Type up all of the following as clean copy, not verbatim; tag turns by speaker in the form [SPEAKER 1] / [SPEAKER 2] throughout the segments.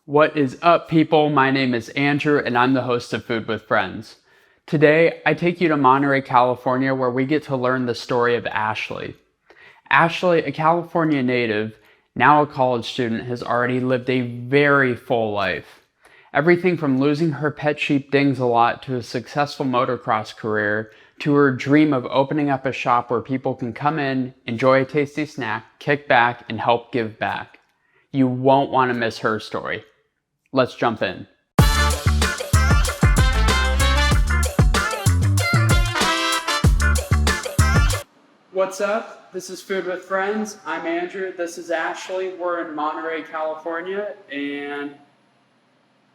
[SPEAKER 1] What is up, people? My name is Andrew, and I'm the host of Food with Friends. Today, I take you to Monterey, California, where we get to learn the story of Ashley. Ashley, a California native, now a college student, has already lived a very full life. Everything from losing her pet sheep Dings-a-Lot to a successful motocross career, to her dream of opening up a shop where people can come in, enjoy a tasty snack, kick back, and help give back. You won't want to miss her story. Let's jump in. What's up? This is Food with Friends. I'm Andrew. This is Ashley. We're in Monterey, California. And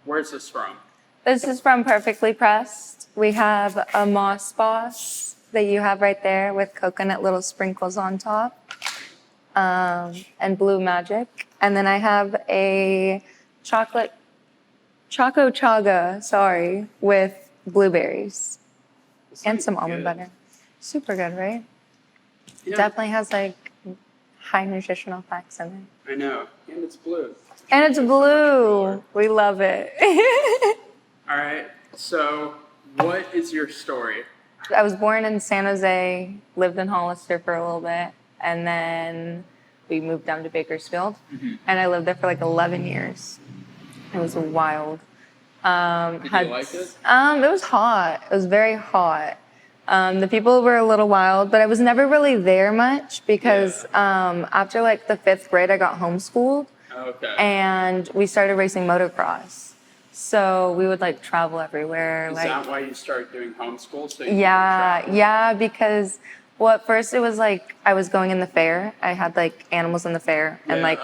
[SPEAKER 1] where's this from?
[SPEAKER 2] This is from Perfectly Pressed. We have a Moss Boss that you have right there with coconut little sprinkles on top, and Blue Magic. And then I have a chocolate Choco Chaga, with blueberries and some almond butter. Super good, right?
[SPEAKER 1] Yeah.
[SPEAKER 2] Definitely has like high nutritional facts in it.
[SPEAKER 1] I know. And it's blue.
[SPEAKER 2] And it's blue. We love it.
[SPEAKER 1] All right. So, what is your story?
[SPEAKER 2] I was born in San Jose, lived in Hollister for a little bit, and then we moved down to Bakersfield. And I lived there for like 11 years. It was wild.
[SPEAKER 1] Did you like it?
[SPEAKER 2] It was hot. It was very hot. The people were a little wild, but I was never really there much because after like the 5th grade, I got homeschooled.
[SPEAKER 1] Okay.
[SPEAKER 2] And we started racing motocross. So we would like travel everywhere.
[SPEAKER 1] Is that why you started doing homeschool? So
[SPEAKER 2] Because well, at first it was like I was going in the fair. I had like animals in the fair, and like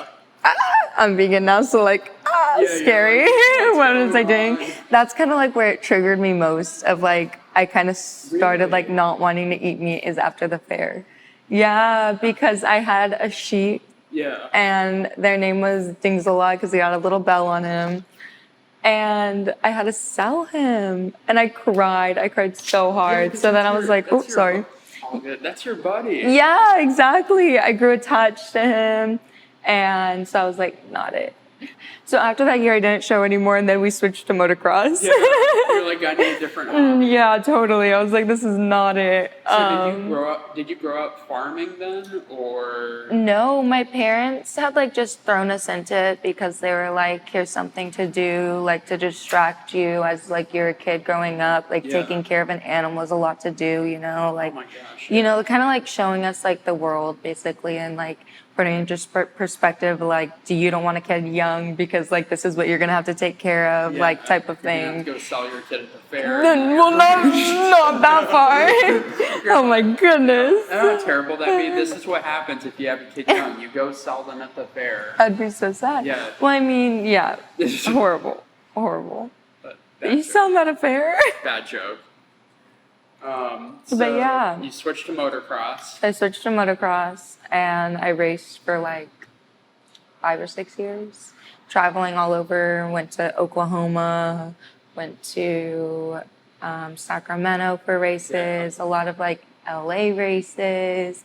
[SPEAKER 2] I'm vegan now, so like scary. What was I doing? That's kind of like where it triggered me most. Of like I kind of started like not wanting to eat meat is after the fair. Yeah, because I had a sheep.
[SPEAKER 1] Yeah.
[SPEAKER 2] And their name was Dings-a-Lot because he had a little bell on him. And I had to sell him. And I cried. I cried so hard. So then I was like, oops, sorry.
[SPEAKER 1] That's your buddy.
[SPEAKER 2] Yeah, exactly. I grew attached to him. And so I was like, not it. So after that year, I didn't show anymore. And then we switched to motocross.
[SPEAKER 1] Yeah, you're like, I need a different hobby.
[SPEAKER 2] Yeah, totally. I was like, this is not it.
[SPEAKER 1] So did you grow up farming then, or?
[SPEAKER 2] No, my parents had like just thrown us into it because they were like, here's something to do, like to distract you as like you're a kid growing up, like taking care of an animal is a lot to do, you know, like,
[SPEAKER 1] oh my gosh,
[SPEAKER 2] you know, kind of like showing us like the world basically, and like putting into perspective, like, you don't want a kid young because like this is what you're gonna have to take care of, like type of thing.
[SPEAKER 1] You're gonna have to go sell your kid at the fair.
[SPEAKER 2] Well, not that far. Oh my goodness.
[SPEAKER 1] Oh, terrible. This is what happens if you have a kid young. You go sell them at the fair.
[SPEAKER 2] I'd be so sad.
[SPEAKER 1] Yeah.
[SPEAKER 2] Well, I mean, yeah. Horrible.
[SPEAKER 1] But
[SPEAKER 2] You sell them at a fair?
[SPEAKER 1] Bad joke.
[SPEAKER 2] But yeah.
[SPEAKER 1] You switched to motocross.
[SPEAKER 2] I switched to motocross and I raced for like 5 or 6 years. Traveling all over, went to Oklahoma, went to Sacramento for races, a lot of like LA races,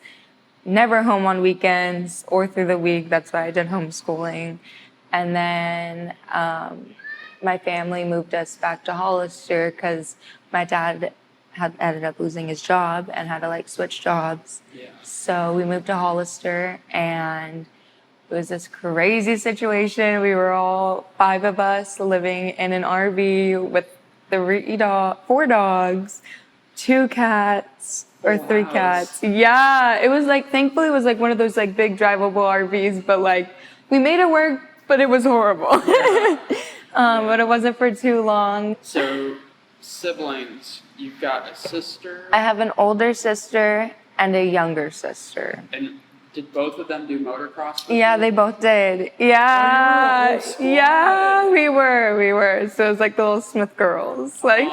[SPEAKER 2] never home on weekends or through the week. That's why I did homeschooling. And then my family moved us back to Hollister because my dad had ended up losing his job and had to like switch jobs. Yeah. So we moved to Hollister, and it was this crazy situation. We were all 5 of us living in an RV with 4 dogs, 2 cats, or 3 cats. Yeah, it was like, thankfully it was like one of those like big drivable RVs, but like we made it work, but it was horrible. But it wasn't for too long.
[SPEAKER 1] So, siblings, you've got a sister?
[SPEAKER 2] I have an older sister and a younger sister.
[SPEAKER 1] And did both of them do motocross?
[SPEAKER 2] Yeah, they both did. Yeah, we were. So it was like the little Smith girls. Like,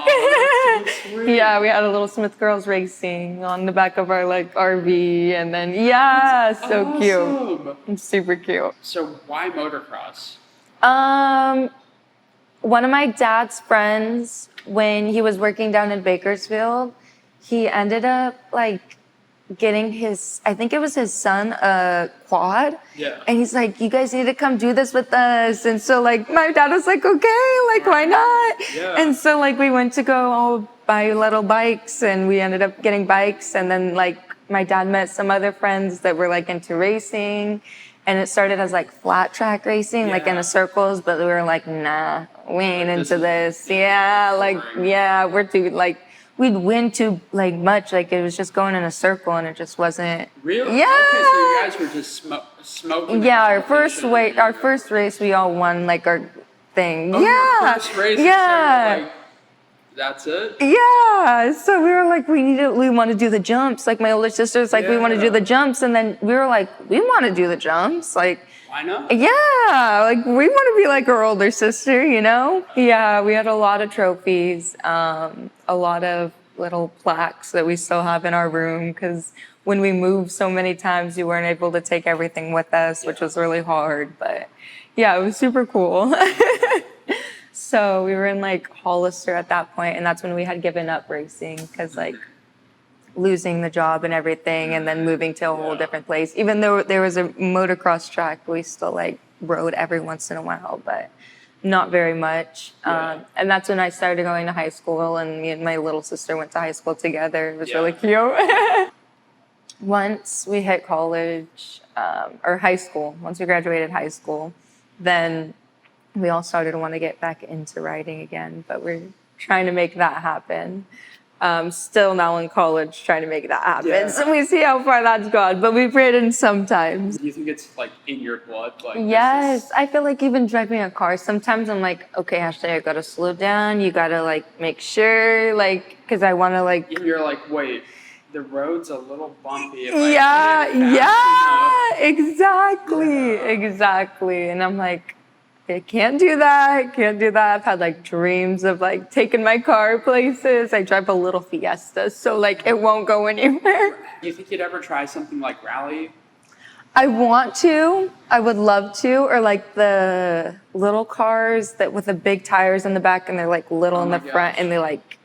[SPEAKER 2] yeah, we had a little Smith girls racing on the back of our like RV, and then so cute. It's super cute.
[SPEAKER 1] So why motocross?
[SPEAKER 2] One of my dad's friends, when he was working down in Bakersfield, he ended up like getting I think it was his son, a quad.
[SPEAKER 1] Yeah.
[SPEAKER 2] And he's like, you guys need to come do this with us. And so like my dad was like, okay, like why not?
[SPEAKER 1] Yeah.
[SPEAKER 2] And so like we went to go buy little bikes, and we ended up getting bikes. And then like my dad met some other friends that were like into racing. And it started as like flat track racing, like in the circles, but we were like, nah, we ain't into this. Yeah, like, yeah, we're too, like, we'd win too, like, much. Like, it was just going in a circle, and it just wasn't.
[SPEAKER 1] Really?
[SPEAKER 2] Yeah.
[SPEAKER 1] Okay, so you guys were just smoking.
[SPEAKER 2] Yeah, our first race, we all won, like, our thing.
[SPEAKER 1] Oh,
[SPEAKER 2] yeah.
[SPEAKER 1] your first race,
[SPEAKER 2] yeah.
[SPEAKER 1] So like, that's it?
[SPEAKER 2] Yeah, so we were like, we want to do the jumps. Like my older sister's like, we want to do the jumps, and then we were like, we want to do the jumps. Like,
[SPEAKER 1] why not?
[SPEAKER 2] Yeah, like we want to be like our older sister, you know? Yeah, we had a lot of trophies, a lot of little plaques that we still have in our room, because when we moved so many times, we weren't able to take everything with us, which was really hard. But yeah, it was super cool. So we were in like Hollister at that point, and that's when we had given up racing, because like losing the job and everything, and then moving to a whole different place. Even though there was a motocross track, we still like rode every once in a while, but not very much. And that's when I started going to high school, and me and my little sister went to high school together. It was really cute. Once we hit college, or high school, once we graduated high school, then we all started to want to get back into riding again, but we're trying to make that happen. Still now in college, trying to make that happen. So we see how far that's gone, but we've ridden sometimes.
[SPEAKER 1] Do you think it's like in your blood? Like,
[SPEAKER 2] yes, I feel like even driving a car, sometimes I'm like, okay, Ashley, I gotta slow down. You gotta like make sure, like, because I want to like.
[SPEAKER 1] And you're like, wait, the road's a little bumpy. If
[SPEAKER 2] Exactly. And I'm like, I can't do that. I've had like dreams of like taking my car places. I drive a little Fiesta, so like it won't go anywhere.
[SPEAKER 1] Do you think you'd ever try something like rally?
[SPEAKER 2] I want to. I would love to. Or like the little cars that with the big tires in the back, and they're like little in the front, and they're like,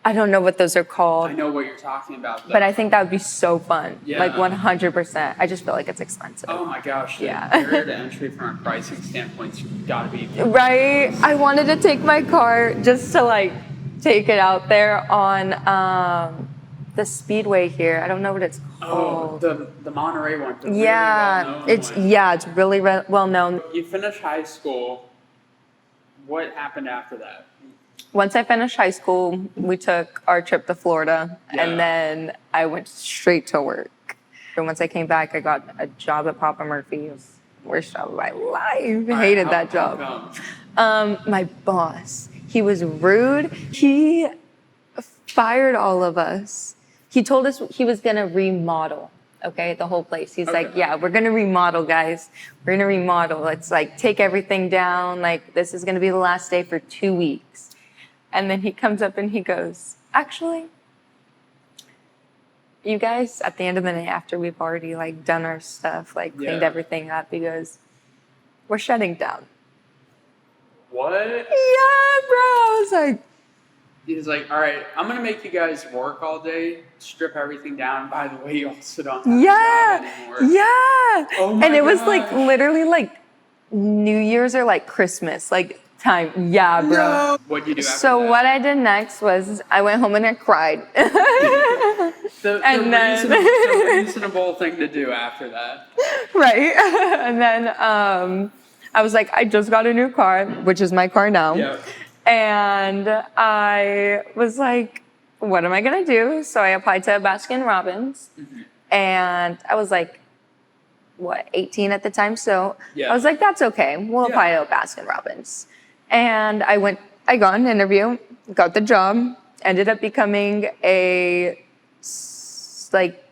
[SPEAKER 2] I don't know what those are called.
[SPEAKER 1] I know what you're talking about, though.
[SPEAKER 2] But I think that would be so fun.
[SPEAKER 1] Yeah.
[SPEAKER 2] Like 100%. I just feel like it's expensive.
[SPEAKER 1] Oh my gosh.
[SPEAKER 2] Yeah.
[SPEAKER 1] The barrier to entry from a pricing standpoint's gotta be.
[SPEAKER 2] Right. I wanted to take my car just to like take it out there on the speedway here. I don't know what it's called.
[SPEAKER 1] Oh, the Monterey one. The
[SPEAKER 2] it's really well known.
[SPEAKER 1] You finished high school. What happened after that?
[SPEAKER 2] Once I finished high school, we took our trip to Florida, and then I went straight to work. And once I came back, I got a job at Papa Murphy's. Worst job of my life. I hated that job. My boss, he was rude. He fired all of us. He told us he was gonna remodel. Okay, the whole place. He's like, yeah, we're gonna remodel, guys. We're gonna remodel. Let's like take everything down. Like this is gonna be the last day for 2 weeks. And then he comes up and he goes, actually, you guys, at the end of the day, after we've already like done our stuff, like cleaned everything up, he goes, we're shutting down.
[SPEAKER 1] What?
[SPEAKER 2] Yeah, bro. I was like,
[SPEAKER 1] he's like, all right, I'm gonna make you guys work all day, strip everything down. By the way, you also don't have a job anymore.
[SPEAKER 2] Yeah.
[SPEAKER 1] Oh my
[SPEAKER 2] and it was
[SPEAKER 1] gosh.
[SPEAKER 2] like literally like New Year's or like Christmas, like time. Yeah, bro.
[SPEAKER 1] No. What'd you do after
[SPEAKER 2] So
[SPEAKER 1] that?
[SPEAKER 2] what I did next was I went home and I cried.
[SPEAKER 1] the reasonable thing to do after that.
[SPEAKER 2] Right. And then I was like, I just got a new car, which is my car now.
[SPEAKER 1] Yeah.
[SPEAKER 2] And I was like, what am I going to do? So I applied to Baskin Robbins. And I was like, what, 18 at the time? So I was like, that's okay. We'll apply to Baskin Robbins. And I got an interview, got the job, ended up becoming like,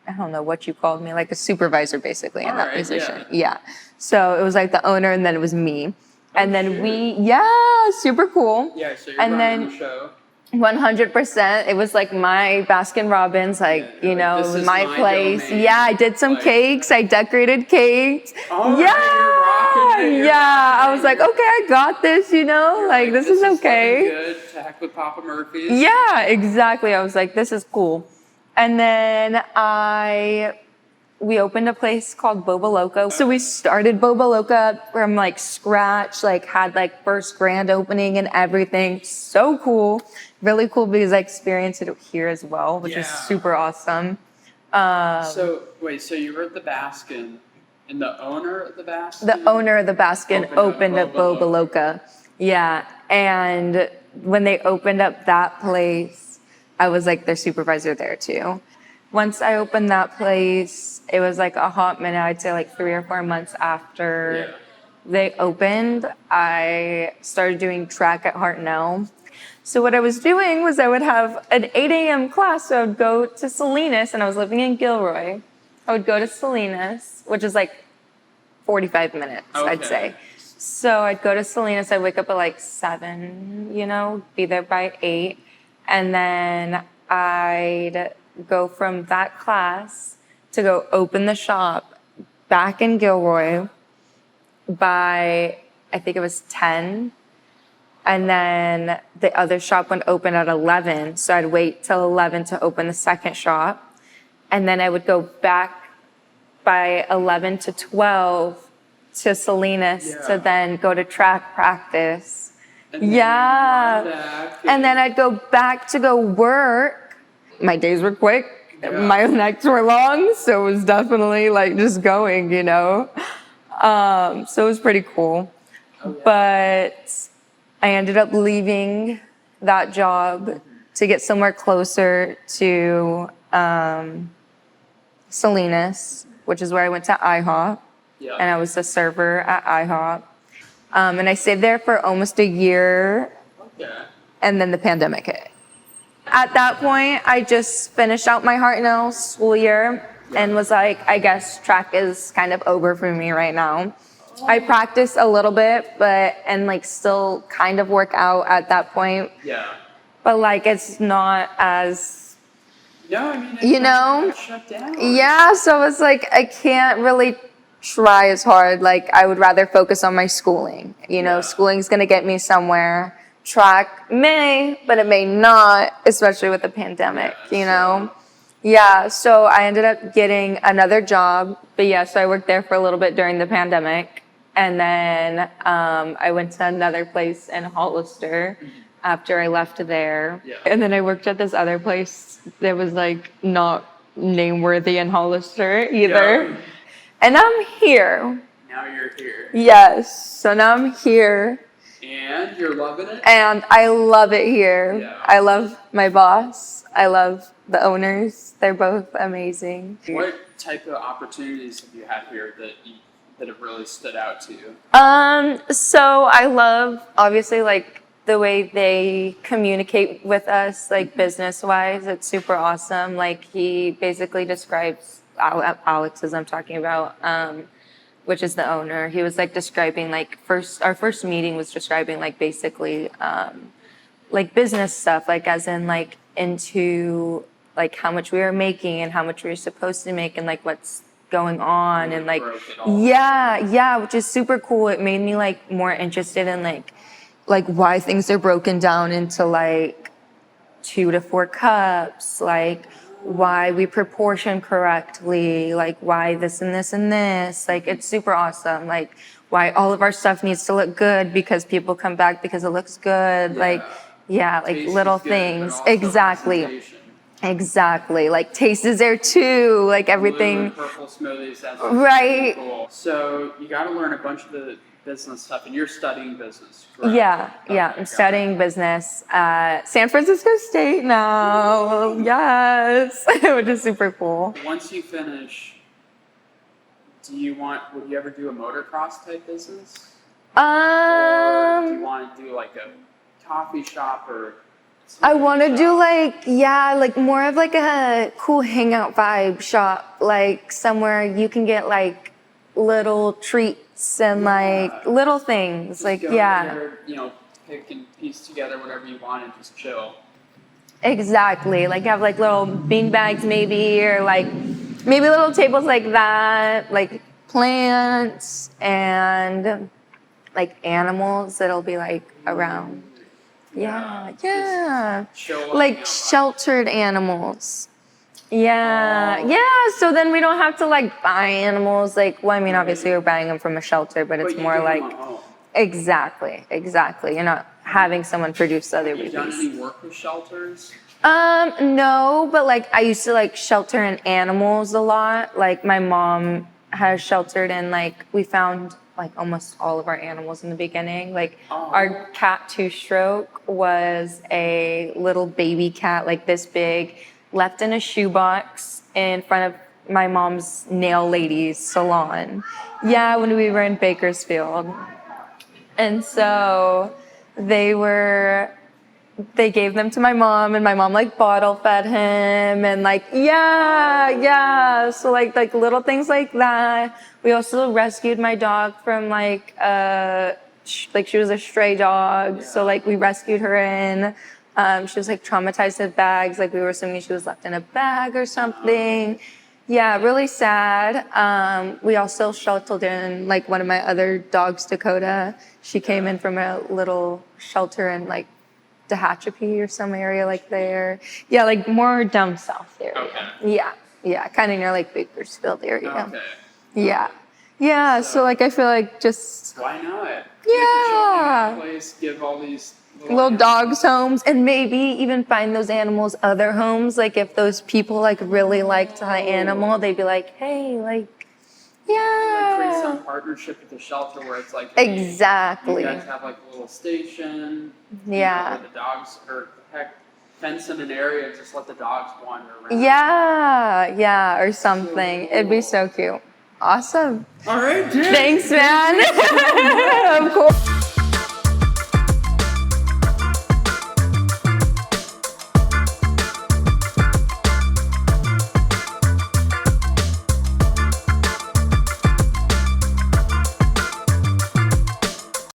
[SPEAKER 2] I don't know what you called me, like a supervisor basically in that position. Yeah. So it was like the owner, and then it was me. And then super cool.
[SPEAKER 1] Yeah, so you're
[SPEAKER 2] and
[SPEAKER 1] running
[SPEAKER 2] then
[SPEAKER 1] the show.
[SPEAKER 2] 100%. It was like my Baskin Robbins, like, you know,
[SPEAKER 1] this is
[SPEAKER 2] my
[SPEAKER 1] my
[SPEAKER 2] place.
[SPEAKER 1] domain.
[SPEAKER 2] Yeah, I did some cakes. I decorated cakes.
[SPEAKER 1] All right, you're rocking it, you're
[SPEAKER 2] I
[SPEAKER 1] rocking
[SPEAKER 2] was like, okay, I got this, you know,
[SPEAKER 1] You're
[SPEAKER 2] like this is okay.
[SPEAKER 1] Good to heck with Papa Murphy's.
[SPEAKER 2] Yeah, exactly. I was like, this is cool. And then we opened a place called Boba Loca. So we started Boba Loca from like scratch, like had like first grand opening and everything. So cool. Really cool because I experienced it here as well, which is super awesome.
[SPEAKER 1] So you were at the Baskin, and the owner of the Baskin?
[SPEAKER 2] The owner of the Baskin opened up Boba Loca. Yeah. And when they opened up that place, I was like their supervisor there too. Once I opened that place, it was like a hot minute, I'd say like 3 or 4 months after they opened, I started doing track at Hartnell. So what I was doing was I would have an 8 a.m. class, so I would go to Salinas, and I was living in Gilroy. I would go to Salinas, which is like 45 minutes, I'd say. So I'd go to Salinas, I'd wake up at like 7, be there by 8, and then I'd go from that class to go open the shop back in Gilroy by, I think it was 10. And then the other shop went open at 11. So I'd wait till 11 to open the second shop. And then I would go back by 11 to 12 to Salinas to then go to track practice. And then I'd go back to go work. My days were quick. My nights were long. So it was definitely like just going, So it was pretty cool. But I ended up leaving that job to get somewhere closer to Salinas, which is where I went to IHOP. And I was a server at IHOP. And I stayed there for almost a year. And then the pandemic hit. At that point, I just finished out my Hartnell school year and was like, I guess track is kind of over for me right now. I practiced a little bit, and like still kind of work out at that point. But like it's not as,
[SPEAKER 1] shut down.
[SPEAKER 2] Yeah, so it's like I can't really try as hard. Like I would rather focus on my schooling. Schooling's gonna get me somewhere. Track may, but it may not, especially with the pandemic, so I ended up getting another job, but so I worked there for a little bit during the pandemic, and then I went to another place in Hollister after I left there, and then I worked at this other place that was like not name-worthy in Hollister either, and I'm here.
[SPEAKER 1] Now you're here.
[SPEAKER 2] Yes, so now I'm here.
[SPEAKER 1] And you're loving it?
[SPEAKER 2] And I love it here. I love my boss. I love the owners. They're both amazing.
[SPEAKER 1] What type of opportunities have you had here that have really stood out to you?
[SPEAKER 2] So I love, obviously, like the way they communicate with us, like business-wise. It's super awesome. Like he basically describes, Alex, as I'm talking about, which is the owner. He was like describing like our first meeting was describing like basically like business stuff, like as in like into like how much we were making and how much we were supposed to make and like what's going on and like which is super cool. It made me like more interested in like why things are broken down into like 2 to 4 cups, like why we proportion correctly, like why this and this and this. Like it's super awesome. Like why all of our stuff needs to look good because people come back because it looks good. Like little things. Exactly. Like taste is there too. Like everything.
[SPEAKER 1] Blue and purple smoothies. That's
[SPEAKER 2] right.
[SPEAKER 1] Cool. So you got to learn a bunch of the business stuff, and you're studying business, correct?
[SPEAKER 2] I'm studying business at San Francisco State now. Yes, which is super cool.
[SPEAKER 1] Once you finish, would you ever do a motocross type business? Or do you want to do like a coffee shop or?
[SPEAKER 2] I want to do like more of like a cool hangout vibe shop, like somewhere you can get like little treats and like little things.
[SPEAKER 1] Just
[SPEAKER 2] like
[SPEAKER 1] go there, pick and piece together whatever you want and just chill.
[SPEAKER 2] Exactly. Like have like little bean bags maybe, or like maybe little tables like that, like plants and like animals that'll be like around. Yeah.
[SPEAKER 1] Like
[SPEAKER 2] Sheltered animals. Yeah, yeah. So then we don't have to like buy animals. Like, well, I mean, obviously we're buying them from a shelter, but it's
[SPEAKER 1] But you
[SPEAKER 2] more
[SPEAKER 1] give them
[SPEAKER 2] like
[SPEAKER 1] a home.
[SPEAKER 2] exactly. You're not having someone produce other
[SPEAKER 1] Have you done
[SPEAKER 2] babies.
[SPEAKER 1] any work with shelters?
[SPEAKER 2] No, but like I used to like shelter in animals a lot. Like my mom has sheltered in like we found like almost all of our animals in the beginning. Like our cat Two Stroke was a little baby cat like this big, left in a shoebox in front of my mom's nail lady's salon. Yeah, when we were in Bakersfield. And so they were they gave them to my mom and my mom like bottle fed him and like so like little things like that. We also rescued my dog from like like she was a stray dog, so like we rescued her in. She was like traumatized with bags, like we were assuming she was left in a bag or something. Yeah, really sad. We also sheltered in like one of my other dogs, Dakota. She came in from a little shelter in like Tehachapi or some area like there. Yeah, like more down south area.
[SPEAKER 1] Okay.
[SPEAKER 2] Yeah, kind of near like Bakersfield area.
[SPEAKER 1] Okay.
[SPEAKER 2] Yeah. So like I feel like just
[SPEAKER 1] Why not?
[SPEAKER 2] Yeah.
[SPEAKER 1] Give the children a place, give all these
[SPEAKER 2] little dogs homes, and maybe even find those animals other homes. Like if those people like really liked the animal, they'd be like, hey, like
[SPEAKER 1] Like create some partnership with the shelter where it's like, hey,
[SPEAKER 2] exactly.
[SPEAKER 1] you guys have like a little station.
[SPEAKER 2] Yeah.
[SPEAKER 1] Where the dogs, or heck, fence in an area, just let the dogs wander around.
[SPEAKER 2] Yeah, or something. It'd be so cute. Awesome.
[SPEAKER 1] All right, Jim.
[SPEAKER 2] Thanks, man. Of course.